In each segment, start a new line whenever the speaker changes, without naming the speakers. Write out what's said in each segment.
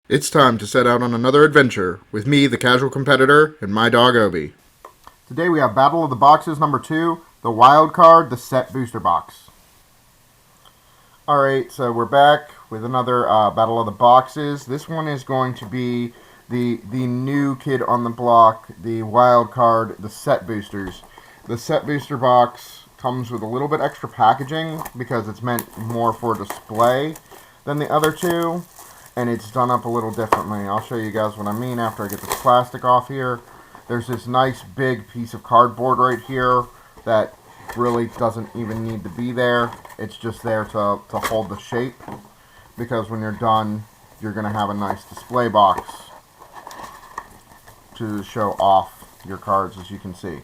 It's time to set out on another adventure with me, the casual competitor, and my dog Obi. Today we have Battle of the Boxes number 2, the wild card, the set booster box. Alright, so we're back with another Battle of the Boxes. This one is going to be the new kid on the block, the wild card, the set boosters. The set booster box comes with a little bit extra packaging because it's meant more for display than the other two. And it's done up a little differently. I'll show you guys what I mean after I get this plastic off here. There's this nice big piece of cardboard right here that really doesn't even need to be there. It's just there to hold the shape, because when you're done, you're going to have a nice display box to show off your cards, as you can see.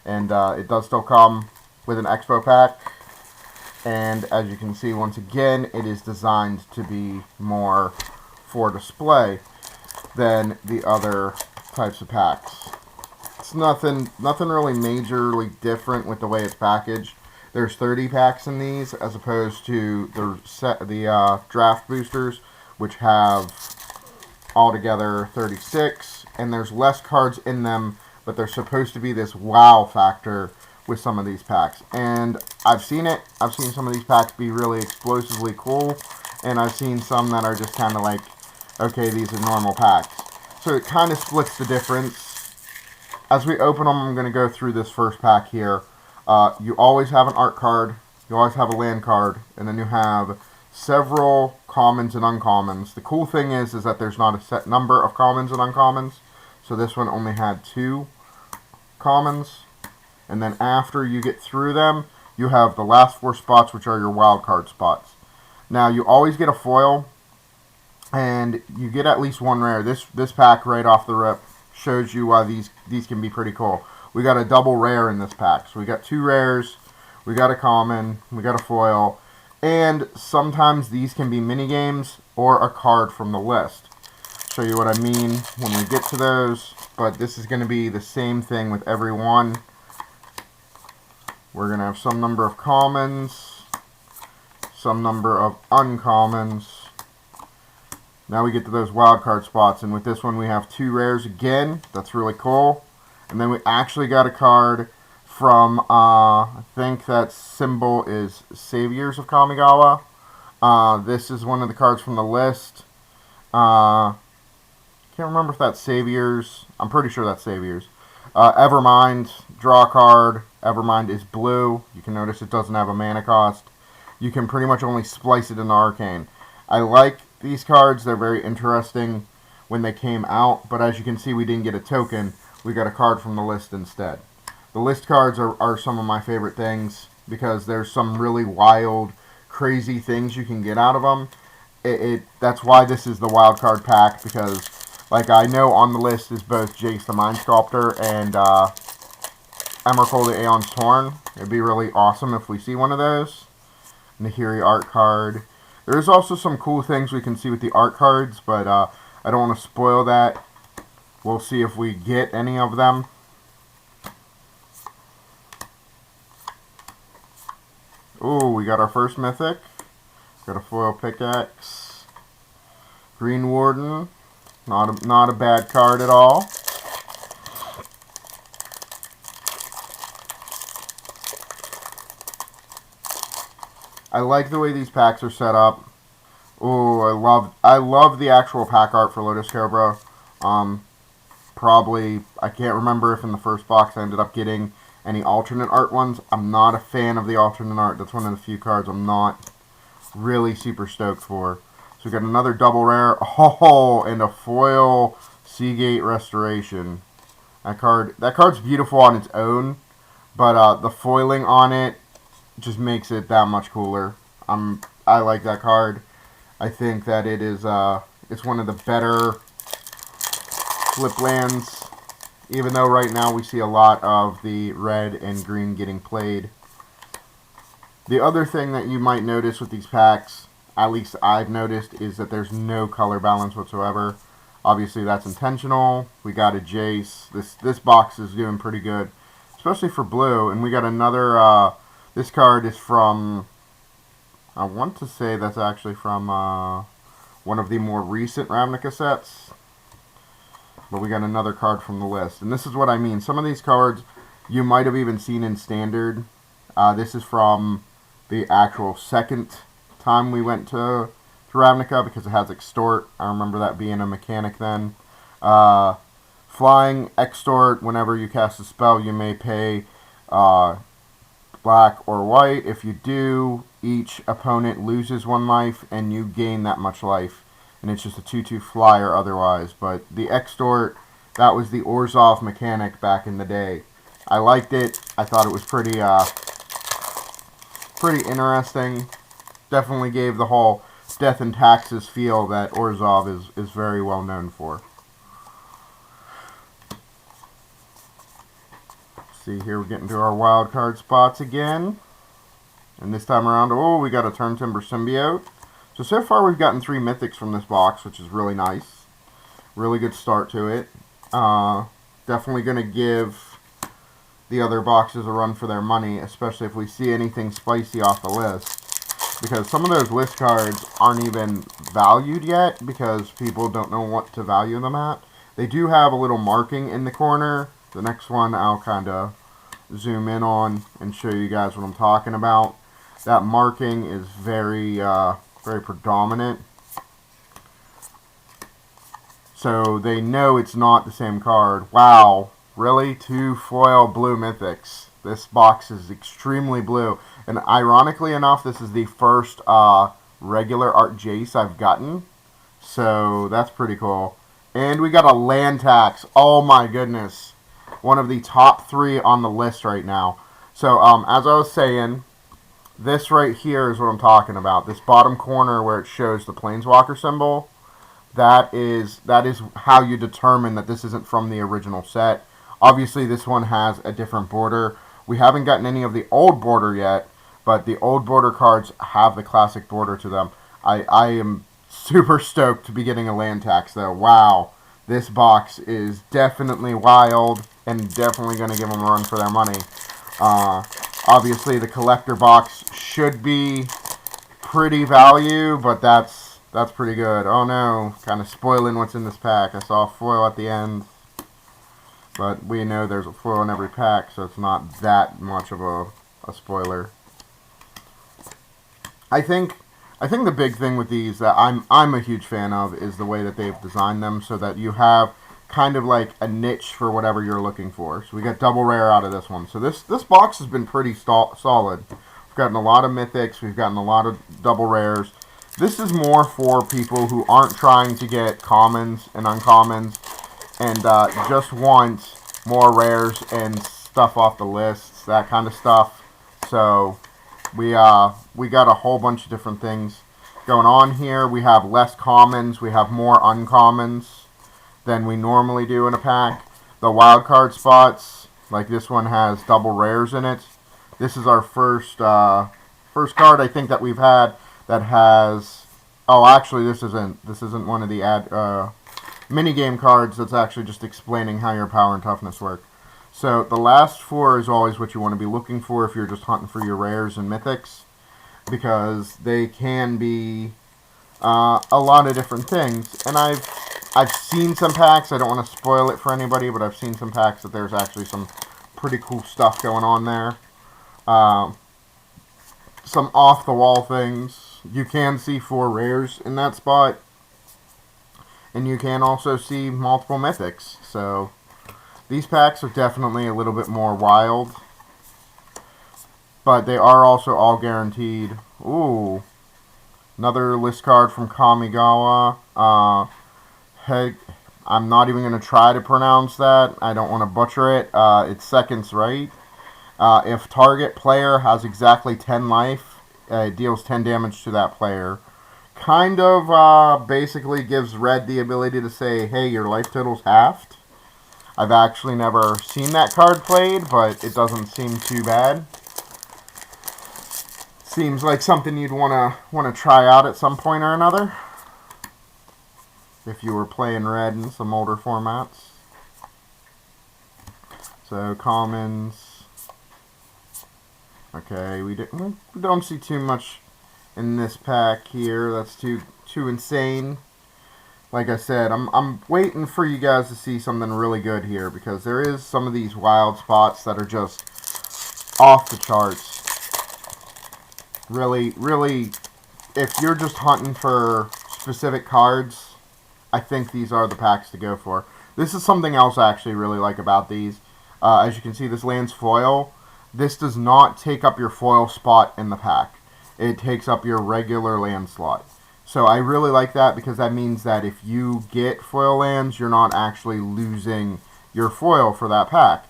And it does still come with an expo pack. And as you can see, once again, it is designed to be more for display than the other types of packs. It's nothing really majorly different with the way it's packaged. There's 30 packs in these, as opposed to the draft boosters, which have altogether 36. And there's less cards in them, but there's supposed to be this wow factor with some of these packs. And I've seen it. I've seen some of these packs be really explosively cool, and I've seen some that are just kind of like, okay, these are normal packs. So it kind of splits the difference. As we open them, I'm going to go through this first pack here. You always have an art card, you always have a land card, and then you have several commons and uncommons. The cool thing is that there's not a set number of commons and uncommons. So this one only had 2 commons. And then after you get through them, you have the last 4 spots, which are your wild card spots. Now, you always get a foil, and you get at least 1 rare. This pack right off the rip shows you why these can be pretty cool. We got a double rare in this pack. So we got 2 rares, we got a common, we got a foil, and sometimes these can be mini games or a card from the list. Show you what I mean when we get to those, but this is going to be the same thing with every one. We're going to have some number of commons, some number of uncommons. Now we get to those wildcard spots, and with this one we have 2 rares again. That's really cool. And then we actually got a card from, I think that symbol is Saviors of Kamigawa. This is one of the cards from the list. Can't remember if that's Saviors. I'm pretty sure that's Saviors. Evermind, draw a card. Evermind is blue. You can notice it doesn't have a mana cost. You can pretty much only splice it in Arcane. I like these cards. They're very interesting when they came out, but as you can see, we didn't get a token. We got a card from the list instead. The list cards are some of my favorite things, because there's some really wild, crazy things you can get out of them. That's why this is the wild card pack, because like I know on the list is both Jace the Mind Sculptor and Emrakul the Aeon's Torn. It'd be really awesome if we see one of those. Nahiri art card. There's also some cool things we can see with the art cards, but I don't want to spoil that. We'll see if we get any of them. Ooh, we got our first mythic. Got a foil pickaxe. Green Warden. Not a bad card at all. I like the way these packs are set up. Ooh, I love the actual pack art for Lotus Cobra. Probably, I can't remember if in the first box I ended up getting any alternate art ones. I'm not a fan of the alternate art. That's one of the few cards I'm not really super stoked for. So we got another double rare. Oh, and a foil Seagate Restoration. That card's beautiful on its own, but the foiling on it just makes it that much cooler. I like that card. I think that it is it's one of the better flip lands, even though right now we see a lot of the red and green getting played. The other thing that you might notice with these packs, at least I've noticed, is that there's no color balance whatsoever. Obviously that's intentional. We got a Jace. This box is doing pretty good, especially for blue. And we got another, this card is from, I want to say that's actually from one of the more recent Ravnica sets. But we got another card from the list. And this is what I mean. Some of these cards you might have even seen in Standard. This is from the actual second time we went to Ravnica because it has Extort. I remember that being a mechanic then. Flying Extort, whenever you cast a spell, you may pay black or white. If you do, each opponent loses 1 life and you gain that much life. And it's just a 2/2 flyer otherwise. But the Extort, that was the Orzhov mechanic back in the day. I liked it. I thought it was pretty interesting. Definitely gave the whole death and taxes feel that Orzhov is very well known for. See here, we're getting to our wild card spots again. And this time around, oh, we got a Turntimber Symbiote. So far we've gotten 3 mythics from this box, which is really nice. Really good start to it. Definitely going to give the other boxes a run for their money, especially if we see anything spicy off the list. Because some of those list cards aren't even valued yet because people don't know what to value them at. They do have a little marking in the corner. The next one I'll kind of zoom in on and show you guys what I'm talking about. That marking is very predominant. So they know it's not the same card. Wow, really? 2 foil blue mythics. This box is extremely blue. And ironically enough, this is the first regular art Jace I've gotten. So that's pretty cool. And we got a land tax. Oh my goodness. One of the top 3 on the list right now. So as I was saying, this right here is what I'm talking about. This bottom corner where it shows the Planeswalker symbol. That is how you determine that this isn't from the original set. Obviously, this one has a different border. We haven't gotten any of the old border yet, but the old border cards have the classic border to them. I am super stoked to be getting a land tax, though. Wow. This box is definitely wild and definitely going to give them a run for their money. Obviously, the collector box should be pretty value, but that's pretty good. Oh no, kind of spoiling what's in this pack. I saw a foil at the end, but we know there's a foil in every pack, so it's not that much of a spoiler. I think the big thing with these that I'm a huge fan of is the way that they've designed them so that you have kind of like a niche for whatever you're looking for. So we got double rare out of this one. So this box has been pretty solid. We've gotten a lot of mythics. We've gotten a lot of double rares. This is more for people who aren't trying to get commons and uncommons and just want more rares and stuff off the lists, that kind of stuff. So we got a whole bunch of different things going on here. We have less commons. We have more uncommons than we normally do in a pack. The wild card spots, like this one, has double rares in it. This is our first card I think that we've had that has. Oh, actually, this isn't one of the mini game cards. That's actually just explaining how your power and toughness work. So the last 4 is always what you want to be looking for if you're just hunting for your rares and mythics, because they can be a lot of different things. And I've seen some packs. I don't want to spoil it for anybody, but I've seen some packs that there's actually some pretty cool stuff going on there. Some off-the-wall things. You can see 4 rares in that spot. And you can also see multiple mythics. So these packs are definitely a little bit more wild. But they are also all guaranteed. Ooh. Another list card from Kamigawa. I'm not even going to try to pronounce that. I don't want to butcher it. It's seconds right. If target player has exactly 10 life, it deals 10 damage to that player. Kind of basically gives red the ability to say, hey, your life total's halved. I've actually never seen that card played, but it doesn't seem too bad. Seems like something you'd want to try out at some point or another, if you were playing red in some older formats. So commons. Okay, we don't see too much in this pack here. That's too insane. Like I said, I'm waiting for you guys to see something really good here, because there is some of these wild spots that are just off the charts. Really, if you're just hunting for specific cards, I think these are the packs to go for. This is something else I actually really like about these. As you can see, this lands foil. This does not take up your foil spot in the pack. It takes up your regular land slot. So I really like that, because that means that if you get foil lands, you're not actually losing your foil for that pack.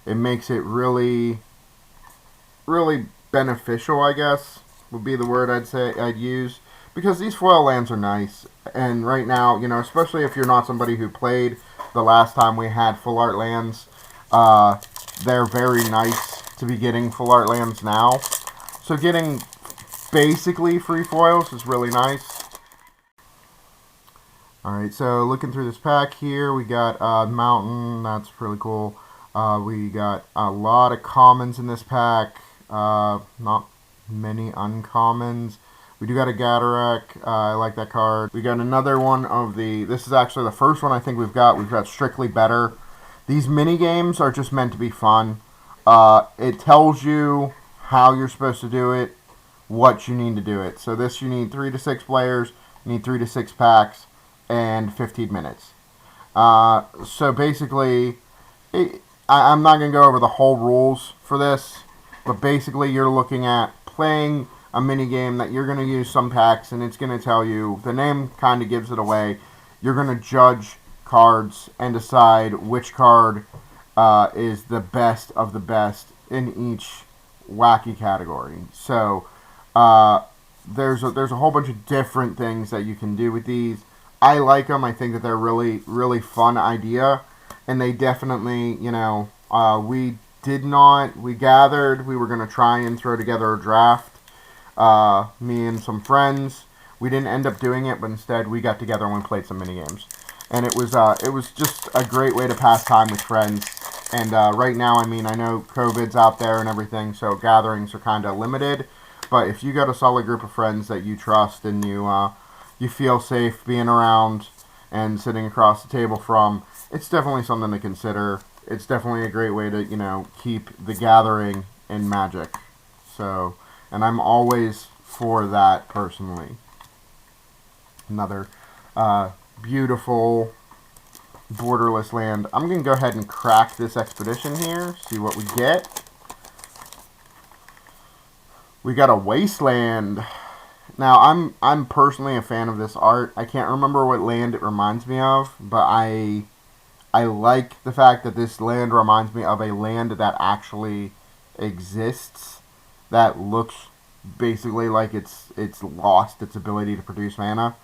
It makes it really beneficial, I guess, would be the word I'd use, because these foil lands are nice. And right now, you know, especially if you're not somebody who played the last time we had full art lands, they're very nice to be getting full art lands now. So getting basically free foils is really nice. Alright, so looking through this pack here, we got Mountain, that's really cool. We got a lot of commons in this pack, not many uncommons. We do got a Gatorek, I like that card. We got another one of this is actually the first one I think we've got Strictly Better. These mini games are just meant to be fun. It tells you how you're supposed to do it, what you need to do it. So this, you need 3 to 6 players, you need 3 to 6 packs, and 15 minutes. So basically, I'm not going to go over the whole rules for this, but basically you're looking at playing a mini game that you're going to use some packs, and it's going to tell you, the name kind of gives it away, you're going to judge cards and decide which card is the best of the best in each wacky category. So there's a whole bunch of different things that you can do with these. I like them. I think that they're really fun idea, and they definitely, you know, we gathered, we were going to try and throw together a draft, me and some friends. We didn't end up doing it, but instead we got together and we played some mini games, and it was just a great way to pass time with friends. And right now, I mean, I know COVID's out there and everything, so gatherings are kind of limited, but if you got a solid group of friends that you trust and you feel safe being around and sitting across the table from, it's definitely something to consider. It's definitely a great way to, you know, keep the gathering in Magic. So, and I'm always for that personally. Another beautiful borderless land. I'm going to go ahead and crack this expedition here, see what we get. We got a Wasteland. Now, I'm personally a fan of this art. I can't remember what land it reminds me of, but I like the fact that this land reminds me of a land that actually exists, that looks basically like it's lost its ability to produce mana.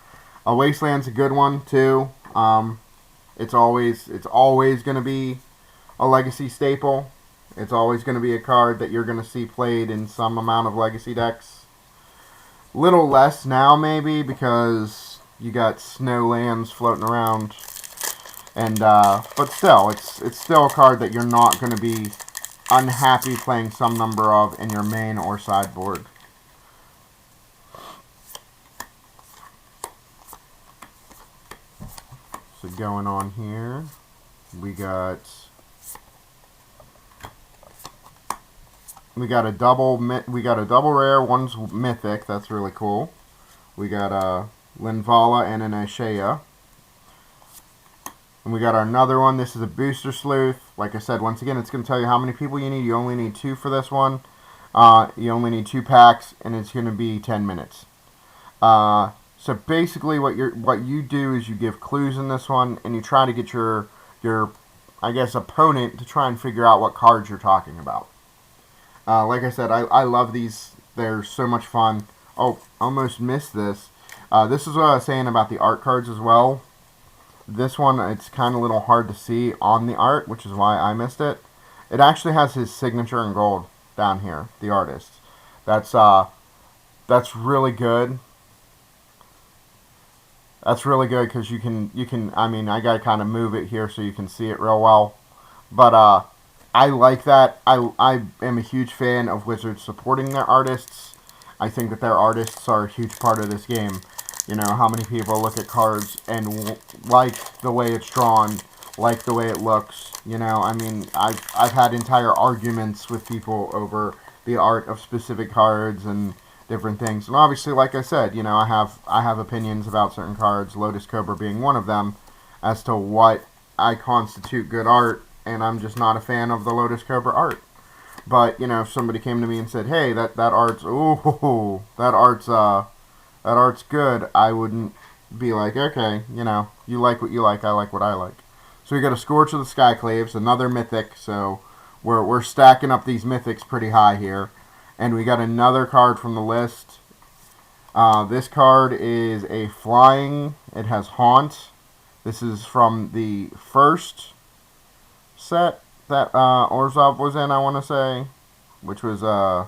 A Wasteland's a good one too. It's always going to be a Legacy staple. It's always going to be a card that you're going to see played in some amount of Legacy decks. Little less now, maybe, because you got snow lands floating around, and but still, it's still a card that you're not going to be unhappy playing some number of in your main or sideboard. So going on here, we got a double rare. One's mythic. That's really cool. We got a Linvala and an Ashea. And we got another one. This is a Booster Sleuth. Like I said, once again, it's going to tell you how many people you need. You only need 2 for this one. You only need 2 packs, and it's going to be 10 minutes. So basically, what you do is you give clues in this one, and you try to get your I guess opponent to try and figure out what cards you're talking about. Like I said, I love these. They're so much fun. Oh, almost missed this. This is what I was saying about the art cards as well. This one, it's kind of a little hard to see on the art, which is why I missed it. It actually has his signature in gold down here, the artist. That's really good. That's really good because you can. I mean, I gotta kind of move it here so you can see it real well. But I like that. I am a huge fan of Wizards supporting their artists. I think that their artists are a huge part of this game. You know, how many people look at cards and like the way it's drawn, like the way it looks. You know, I mean, I've had entire arguments with people over the art of specific cards and different things. And obviously, like I said, you know, I have opinions about certain cards, Lotus Cobra being one of them, as to what I constitute good art, and I'm just not a fan of the Lotus Cobra art. But, you know, if somebody came to me and said, "Hey, that art's that art's good," I wouldn't be like, "Okay, you know, you like what you like, I like what I like." So we got a Scorch of the Skyclaves, another mythic, so we're stacking up these mythics pretty high here. And we got another card from the list. This card is a flying. It has Haunt. This is from the first set that Orzhov was in, I want to say, which was I'm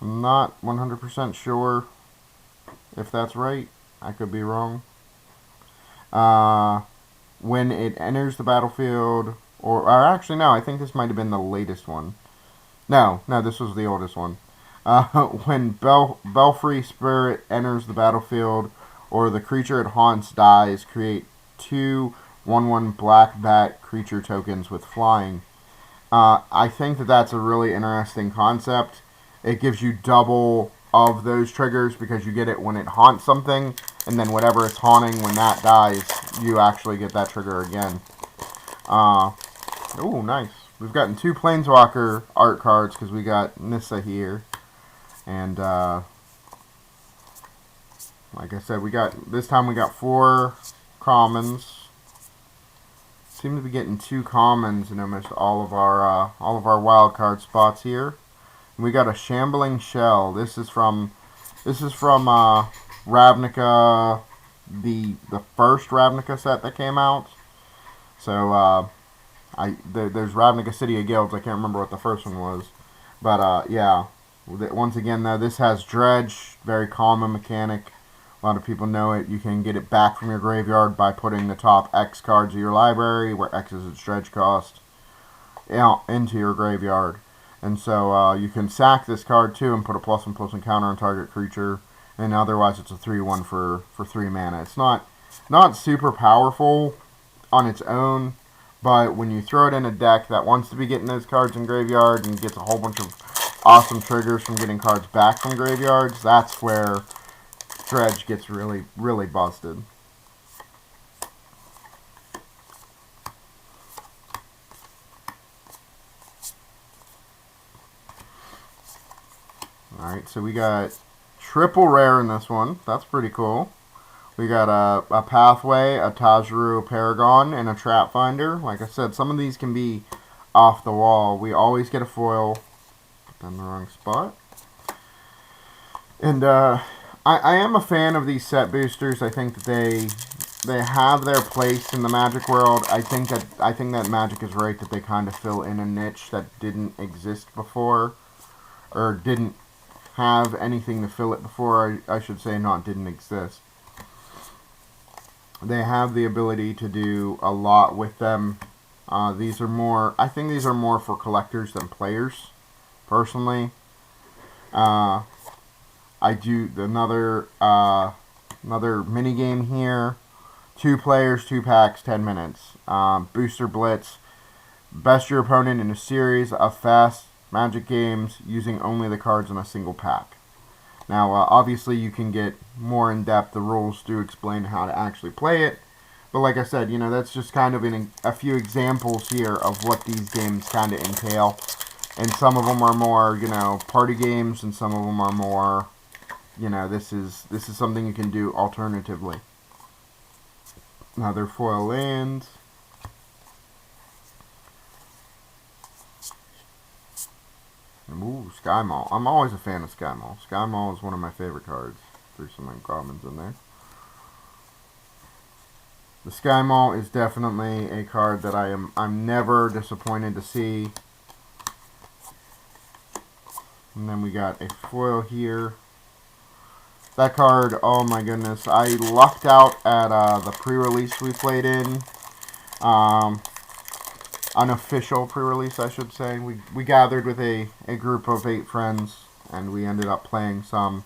not 100% sure if that's right. I could be wrong. When it enters the battlefield, or actually no, I think this might have been the latest one. No, this was the oldest one. When Belfry Spirit enters the battlefield, or the creature it haunts dies, create 2/1/1 black bat creature tokens with flying. I think that that's a really interesting concept. It gives you double of those triggers because you get it when it haunts something, and then whatever it's haunting, when that dies, you actually get that trigger again. Oh, nice. We've gotten 2 Planeswalker art cards because we got Nissa here. And, like I said, this time we got 4 commons. Seem to be getting 2 commons in almost all of our wild card spots here. And we got a Shambling Shell. This is from Ravnica, the first Ravnica set that came out. So there's Ravnica City of Guilds. I can't remember what the first one was, but yeah. Once again, though, this has Dredge, very common mechanic. A lot of people know it. You can get it back from your graveyard by putting the top X cards of your library, where X is its Dredge cost, into your graveyard. And so you can sack this card too and put a +1/+1 counter on target creature. And otherwise, it's a 3/1 for 3 mana. It's not super powerful on its own, but when you throw it in a deck that wants to be getting those cards in graveyard and gets a whole bunch of awesome triggers from getting cards back from graveyards, that's where Dredge gets really, really busted. Alright, so we got triple rare in this one. That's pretty cool. We got a Pathway, a Tajuru, a Paragon, and a Trap Finder. Like I said, some of these can be off the wall. We always get a foil. Put in the wrong spot. And I am a fan of these set boosters. I think that they have their place in the Magic world. I think that Magic is right that they kind of fill in a niche that didn't exist before, or didn't have anything to fill it before. I should say, not didn't exist. They have the ability to do a lot with them. I think these are more for collectors than players, personally. I do another mini game here. 2 players, 2 packs, 10 minutes. Booster Blitz. Best your opponent in a series of fast Magic games using only the cards in a single pack. Now, obviously, you can get more in depth. The rules do explain how to actually play it. But like I said, you know, that's just kind of a few examples here of what these games kind of entail. And some of them are more, you know, party games, and some of them are more, you know, this is something you can do alternatively. Another foil land. Ooh, Sky Mall. I'm always a fan of Sky Mall. Sky Mall is one of my favorite cards. There's some uncommons in there. The Sky Mall is definitely a card that I'm never disappointed to see. And then we got a foil here. That card, oh my goodness. I lucked out at the pre-release we played in. Unofficial pre-release, I should say. We gathered with a group of 8 friends and we ended up playing some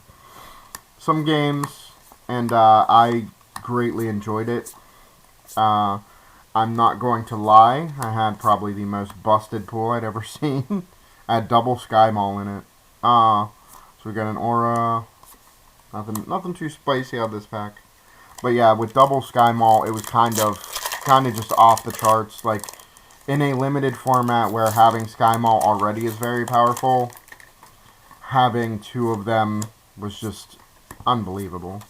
games, and I greatly enjoyed it. I'm not going to lie, I had probably the most busted pool I'd ever seen. I had double Sky Mall in it. So we got an Aura. Nothing too spicy out of this pack. But yeah, with double Sky Mall, it was kind of just off the charts. Like, in a limited format where having Sky Mall already is very powerful, having two of them was just unbelievable.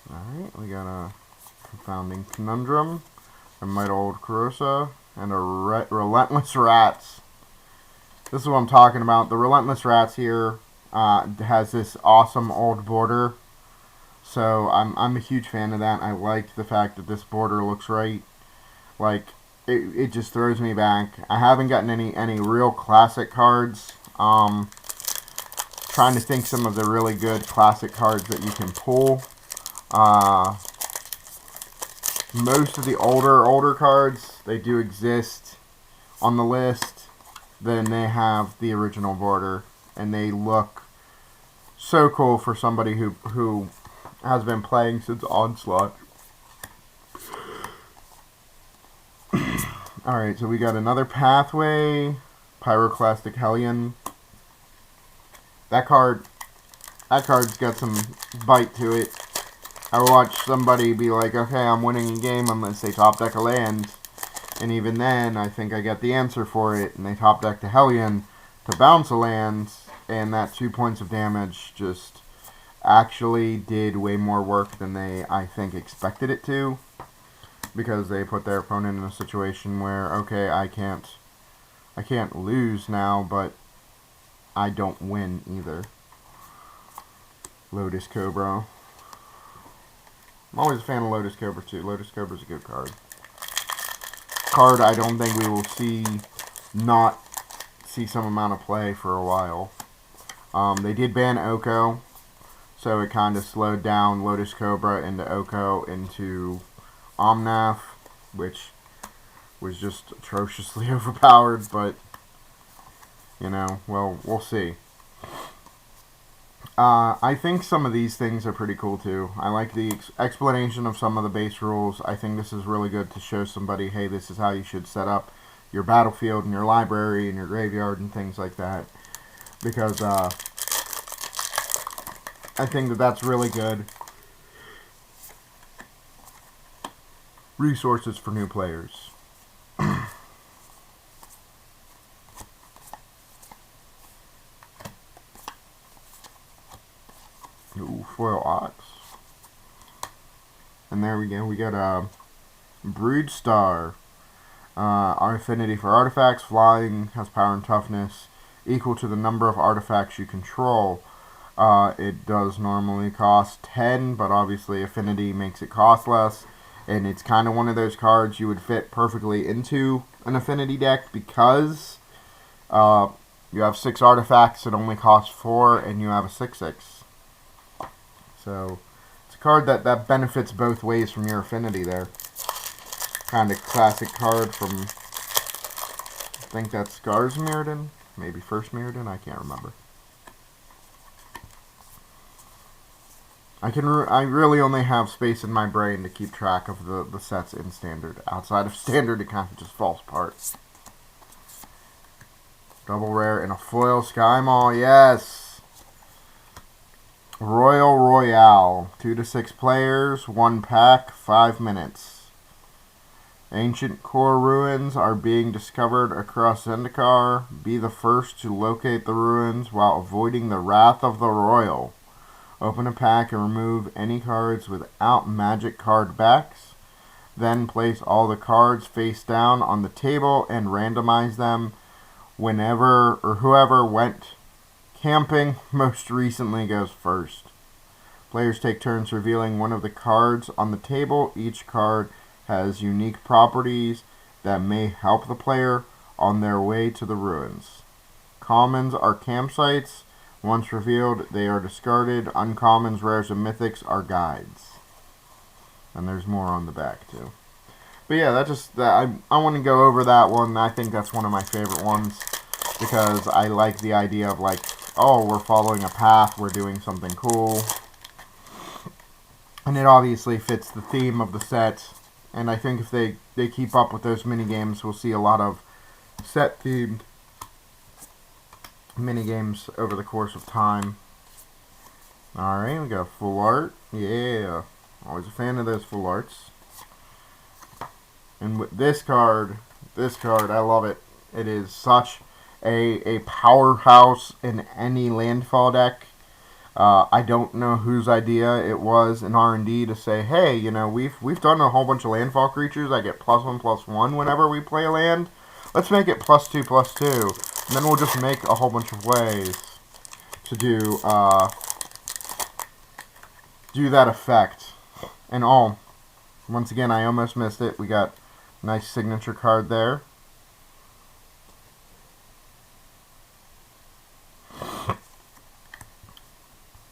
Alright, we got a Confounding Conundrum, a Might Old Corrosa, and a Relentless Rats. This is what I'm talking about. The Relentless Rats here has this awesome old border. So I'm a huge fan of that. I like the fact that this border looks right. Like, it just throws me back. I haven't gotten any real classic cards. Trying to think some of the really good classic cards that you can pull. Most of the older cards, they do exist on the list. Then they have the original border, and they look so cool for somebody who has been playing since Onslaught. Alright, so we got another Pathway, Pyroclastic Hellion. That card's got some bite to it. I watched somebody be like, okay, I'm winning a game unless they top deck a land. And even then, I think I get the answer for it. And they top decked a Hellion to bounce a land. And that 2 points of damage just actually did way more work than they, I think, expected it to. Because they put their opponent in a situation where, okay, I can't lose now, but I don't win either. Lotus Cobra. I'm always a fan of Lotus Cobra too. Lotus Cobra's a good card. Card I don't think we will not see some amount of play for a while. They did ban Oko, so it kind of slowed down Lotus Cobra into Oko into Omnath, which was just atrociously overpowered, but, you know, well, we'll see. I think some of these things are pretty cool too. I like the explanation of some of the base rules. I think this is really good to show somebody, hey, this is how you should set up your battlefield and your library and your graveyard and things like that. Because I think that that's really good. Resources for new players. Ooh, Foil Ox. And there we go. We got a Brood Star. Our affinity for artifacts. Flying has power and toughness equal to the number of artifacts you control. It does normally cost 10, but obviously affinity makes it cost less. And it's kind of one of those cards you would fit perfectly into an affinity deck because you have 6 artifacts, it only costs 4, and you have a 6/6. So it's a card that benefits both ways from your affinity there. Kind of classic card from, I think that's Scars Mirrodin, maybe First Mirrodin, I can't remember. I really only have space in my brain to keep track of the sets in Standard. Outside of Standard, it kind of just falls apart. Double rare and a foil Sky Mall, yes! Royal Royale. 2 to 6 players, 1 pack, 5 minutes. Ancient core ruins are being discovered across Zendikar. Be the first to locate the ruins while avoiding the wrath of the royal. Open a pack and remove any cards without magic card backs. Then place all the cards face down on the table and randomize them whenever or whoever went camping most recently goes first. Players take turns revealing one of the cards on the table. Each card has unique properties that may help the player on their way to the ruins. Commons are campsites. Once revealed, they are discarded. Uncommons, rares, and mythics are guides. And there's more on the back too. But yeah, I want to go over that one. I think that's one of my favorite ones because I like the idea of like, oh, we're following a path, we're doing something cool. And it obviously fits the theme of the set. And I think if they keep up with those minigames, we'll see a lot of set-themed minigames over the course of time. Alright, we got full art. Yeah, always a fan of those full arts. And with this card, I love it. It is such a powerhouse in any landfall deck. I don't know whose idea it was in R&D to say, hey, you know, we've done a whole bunch of landfall creatures. I get +1/+1 whenever we play a land. Let's make it +2/+2, and then we'll just make a whole bunch of ways to do that effect. And once again, I almost missed it. We got a nice signature card there.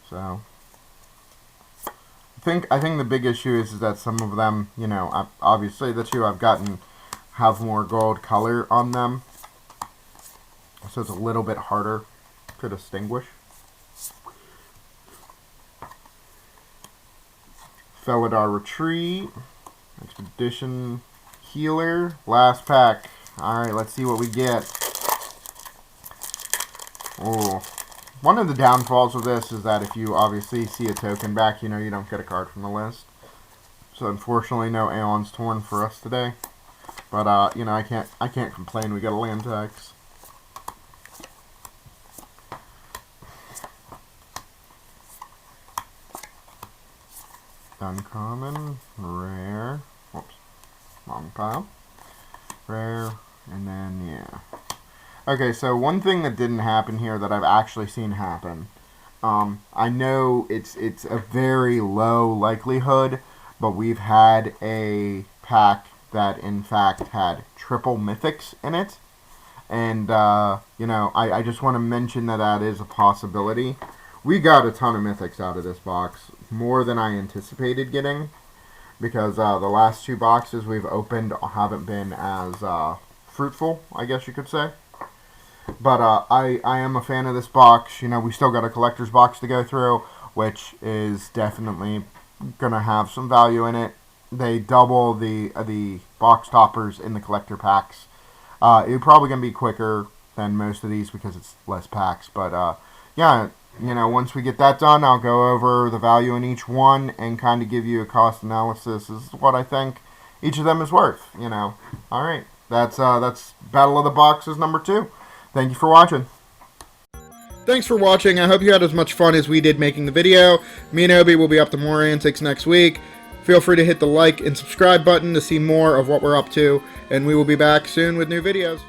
So I think the big issue is that some of them, you know, obviously the two I've gotten have more gold color on them, so it's a little bit harder to distinguish. Felidar Retreat, Expedition Healer, last pack. Alright, let's see what we get. Oh, one of the downfalls of this is that if you obviously see a token back, you know you don't get a card from the list. So unfortunately, no Aeon's Torn for us today. But you know, I can't complain. We got a land tax. Uncommon, rare. Whoops, wrong pile. Rare, and then yeah. Okay, so one thing that didn't happen here that I've actually seen happen. I know it's a very low likelihood, but we've had a pack that in fact had triple mythics in it. And, you know, I just want to mention that is a possibility. We got a ton of mythics out of this box, more than I anticipated getting, because the last two boxes we've opened haven't been as fruitful, I guess you could say. But I am a fan of this box. You know, we still got a collector's box to go through, which is definitely going to have some value in it. They double the box toppers in the collector packs. It's probably going to be quicker than most of these because it's less packs. But, yeah, you know, once we get that done, I'll go over the value in each one and kind of give you a cost analysis. This is what I think each of them is worth, you know. All right, that's Battle of the Boxes number 2. Thank you for watching. Thanks for watching. I hope you had as much fun as we did making the video. Me and Obi will be up to more antics next week. Feel free to hit the like and subscribe button to see more of what we're up to, and we will be back soon with new videos.